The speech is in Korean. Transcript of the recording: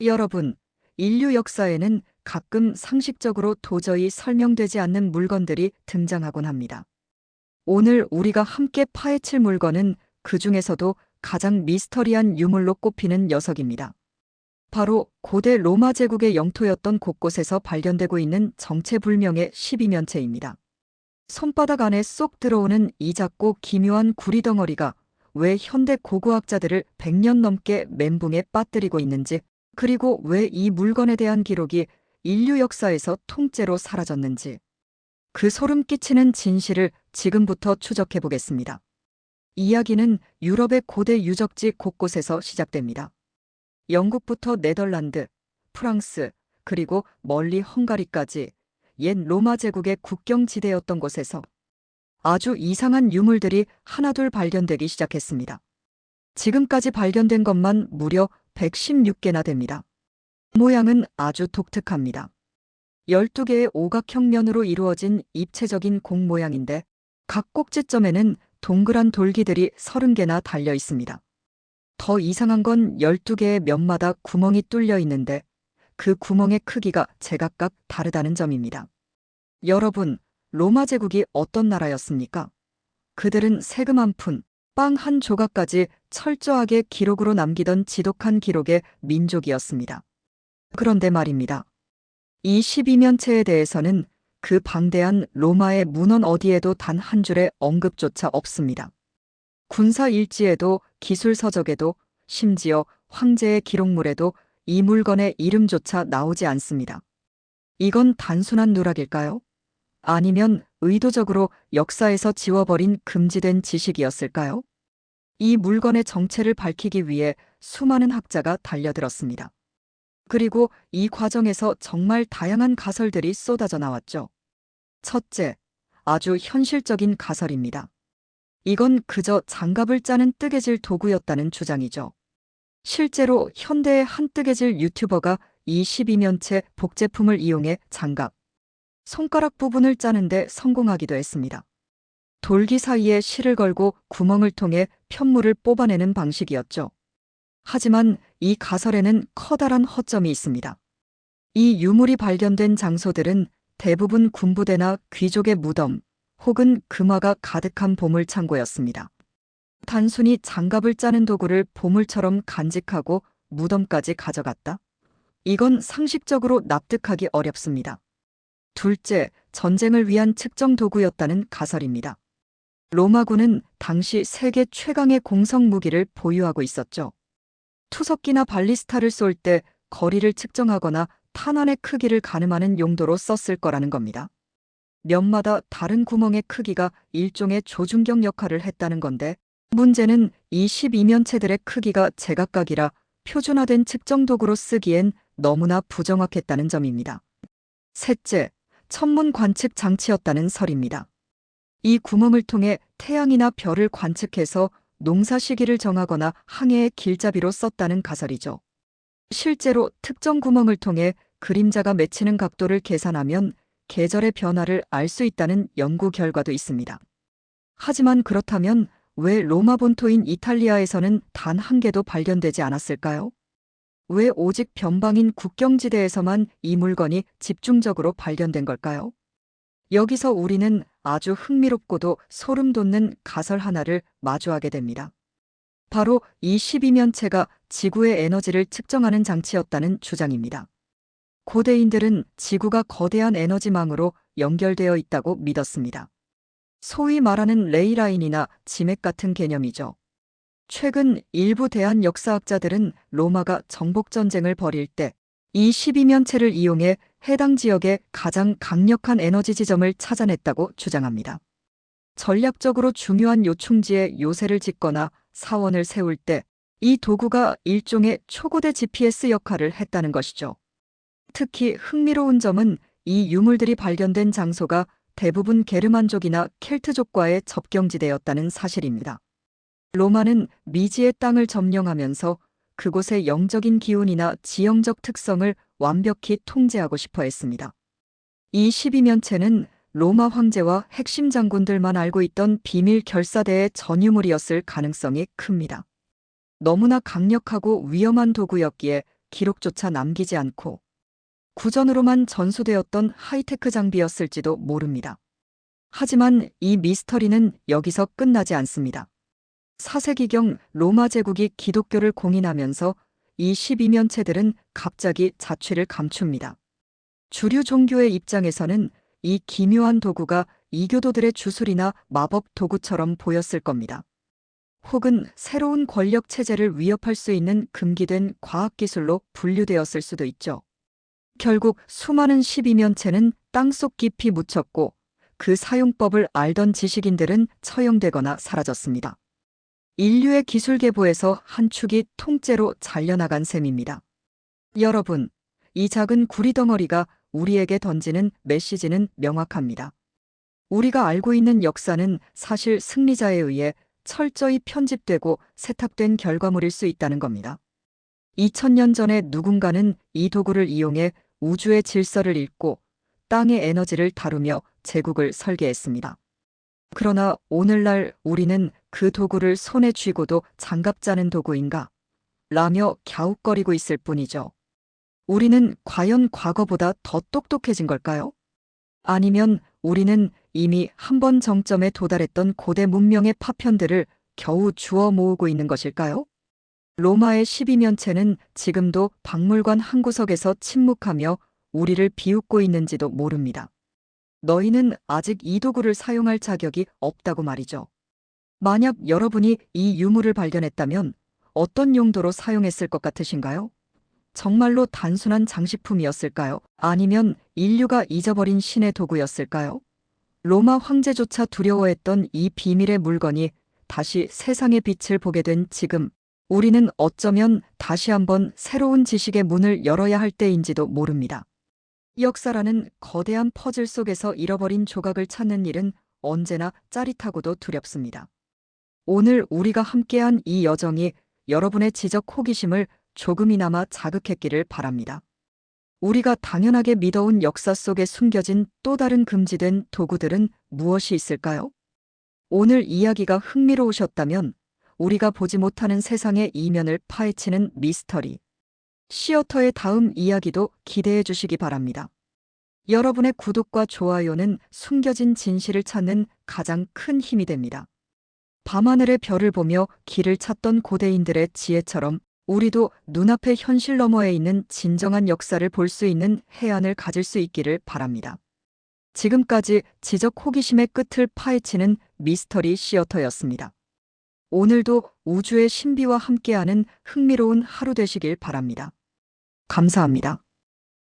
여러분, 인류 역사에는 가끔 상식적으로 도저히 설명되지 않는 물건들이 등장하곤 합니다. 오늘 우리가 함께 파헤칠 물건은 그 중에서도 가장 미스터리한 유물로 꼽히는 녀석입니다. 바로 고대 로마 제국의 영토였던 곳곳에서 발견되고 있는 정체불명의 12면체입니다. 손바닥 안에 쏙 들어오는 이 작고 기묘한 구리덩어리가 왜 현대 고고학자들을 100년 넘게 멘붕에 빠뜨리고 있는지, 그리고 왜 이 물건에 대한 기록이 인류 역사에서 통째로 사라졌는지, 그 소름 끼치는 진실을 지금부터 추적해 보겠습니다. 이야기는 유럽의 고대 유적지 곳곳에서 시작됩니다. 영국부터 네덜란드, 프랑스, 그리고 멀리 헝가리까지 옛 로마 제국의 국경지대였던 곳에서 아주 이상한 유물들이 하나둘 발견되기 시작했습니다. 지금까지 발견된 것만 무려 116개나 됩니다. 모양은 아주 독특합니다. 12개의 오각형 면으로 이루어진 입체적인 공 모양인데 각 꼭지점에는 동그란 돌기들이 30개나 달려 있습니다. 더 이상한 건 12개의 면마다 구멍이 뚫려 있는데 그 구멍의 크기가 제각각 다르다는 점입니다. 여러분, 로마 제국이 어떤 나라였습니까? 그들은 세금 한 푼, 빵 한 조각까지 철저하게 기록으로 남기던 지독한 기록의 민족이었습니다. 그런데 말입니다. 이 12면체에 대해서는 그 방대한 로마의 문헌 어디에도 단 한 줄의 언급조차 없습니다. 군사 일지에도 기술 서적에도 심지어 황제의 기록물에도 이 물건의 이름조차 나오지 않습니다. 이건 단순한 누락일까요? 아니면 의도적으로 역사에서 지워버린 금지된 지식이었을까요? 이 물건의 정체를 밝히기 위해 수많은 학자가 달려들었습니다. 그리고 이 과정에서 정말 다양한 가설들이 쏟아져 나왔죠. 첫째, 아주 현실적인 가설입니다. 이건 그저 장갑을 짜는 뜨개질 도구였다는 주장이죠. 실제로 현대의 한 뜨개질 유튜버가 이 12면체 복제품을 이용해 장갑, 손가락 부분을 짜는데 성공하기도 했습니다. 돌기 사이에 실을 걸고 구멍을 통해 편물을 뽑아내는 방식이었죠. 하지만 이 가설에는 커다란 허점이 있습니다. 이 유물이 발견된 장소들은 대부분 군부대나 귀족의 무덤 혹은 금화가 가득한 보물창고였습니다. 단순히 장갑을 짜는 도구를 보물처럼 간직하고 무덤까지 가져갔다? 이건 상식적으로 납득하기 어렵습니다. 둘째, 전쟁을 위한 측정 도구였다는 가설입니다. 로마군은 당시 세계 최강의 공성 무기를 보유하고 있었죠. 투석기나 발리스타를 쏠 때 거리를 측정하거나 탄환의 크기를 가늠하는 용도로 썼을 거라는 겁니다. 면마다 다른 구멍의 크기가 일종의 조준경 역할을 했다는 건데, 문제는 이 12면체들의 크기가 제각각이라 표준화된 측정 도구로 쓰기엔 너무나 부정확했다는 점입니다. 셋째, 천문 관측 장치였다는 설입니다. 이 구멍을 통해 태양이나 별을 관측해서 농사 시기를 정하거나 항해의 길잡이로 썼다는 가설이죠. 실제로 특정 구멍을 통해 그림자가 맺히는 각도를 계산하면 계절의 변화를 알 수 있다는 연구 결과도 있습니다. 하지만 그렇다면 왜 로마 본토인 이탈리아에서는 단 한 개도 발견되지 않았을까요? 왜 오직 변방인 국경지대에서만 이 물건이 집중적으로 발견된 걸까요? 여기서 우리는 아주 흥미롭고도 소름 돋는 가설 하나를 마주하게 됩니다. 바로 이 12면체가 지구의 에너지를 측정하는 장치였다는 주장입니다. 고대인들은 지구가 거대한 에너지망으로 연결되어 있다고 믿었습니다. 소위 말하는 레이라인이나 지맥 같은 개념이죠. 최근 일부 대한 역사학자들은 로마가 정복전쟁을 벌일 때 이 12면체를 이용해 해당 지역의 가장 강력한 에너지 지점을 찾아냈다고 주장합니다. 전략적으로 중요한 요충지에 요새를 짓거나 사원을 세울 때 이 도구가 일종의 초고대 GPS 역할을 했다는 것이죠. 특히 흥미로운 점은 이 유물들이 발견된 장소가 대부분 게르만족이나 켈트족과의 접경지대였다는 사실입니다. 로마는 미지의 땅을 점령하면서 그곳의 영적인 기운이나 지형적 특성을 완벽히 통제하고 싶어 했습니다. 이 12면체는 로마 황제와 핵심 장군들만 알고 있던 비밀 결사대의 전유물이었을 가능성이 큽니다. 너무나 강력하고 위험한 도구였기에 기록조차 남기지 않고 구전으로만 전수되었던 하이테크 장비였을지도 모릅니다. 하지만 이 미스터리는 여기서 끝나지 않습니다. 4세기경 로마 제국이 기독교를 공인하면서 이 12면체들은 갑자기 자취를 감춥니다. 주류 종교의 입장에서는 이 기묘한 도구가 이교도들의 주술이나 마법 도구처럼 보였을 겁니다. 혹은 새로운 권력 체제를 위협할 수 있는 금기된 과학기술로 분류되었을 수도 있죠. 결국 수많은 12면체는 땅속 깊이 묻혔고 그 사용법을 알던 지식인들은 처형되거나 사라졌습니다. 인류의 기술 계보에서 한 축이 통째로 잘려나간 셈입니다. 여러분, 이 작은 구리덩어리가 우리에게 던지는 메시지는 명확합니다. 우리가 알고 있는 역사는 사실 승리자에 의해 철저히 편집되고 세탁된 결과물일 수 있다는 겁니다. 2000년 전에 누군가는 이 도구를 이용해 우주의 질서를 읽고 땅의 에너지를 다루며 제국을 설계했습니다. 그러나 오늘날 우리는 그 도구를 손에 쥐고도 장갑 짜는 도구인가? 라며 갸웃거리고 있을 뿐이죠. 우리는 과연 과거보다 더 똑똑해진 걸까요? 아니면 우리는 이미 한 번 정점에 도달했던 고대 문명의 파편들을 겨우 주워 모으고 있는 것일까요? 로마의 12면체는 지금도 박물관 한 구석에서 침묵하며 우리를 비웃고 있는지도 모릅니다. 너희는 아직 이 도구를 사용할 자격이 없다고 말이죠. 만약 여러분이 이 유물을 발견했다면 어떤 용도로 사용했을 것 같으신가요? 정말로 단순한 장식품이었을까요? 아니면 인류가 잊어버린 신의 도구였을까요? 로마 황제조차 두려워했던 이 비밀의 물건이 다시 세상의 빛을 보게 된 지금, 우리는 어쩌면 다시 한번 새로운 지식의 문을 열어야 할 때인지도 모릅니다. 역사라는 거대한 퍼즐 속에서 잃어버린 조각을 찾는 일은 언제나 짜릿하고도 두렵습니다. 오늘 우리가 함께한 이 여정이 여러분의 지적 호기심을 조금이나마 자극했기를 바랍니다. 우리가 당연하게 믿어온 역사 속에 숨겨진 또 다른 금지된 도구들은 무엇이 있을까요? 오늘 이야기가 흥미로우셨다면 우리가 보지 못하는 세상의 이면을 파헤치는 미스터리 시어터의 다음 이야기도 기대해 주시기 바랍니다. 여러분의 구독과 좋아요는 숨겨진 진실을 찾는 가장 큰 힘이 됩니다. 밤하늘의 별을 보며 길을 찾던 고대인들의 지혜처럼 우리도 눈앞의 현실 너머에 있는 진정한 역사를 볼 수 있는 해안을 가질 수 있기를 바랍니다. 지금까지 지적 호기심의 끝을 파헤치는 미스터리 시어터였습니다. 오늘도 우주의 신비와 함께하는 흥미로운 하루 되시길 바랍니다. 감사합니다.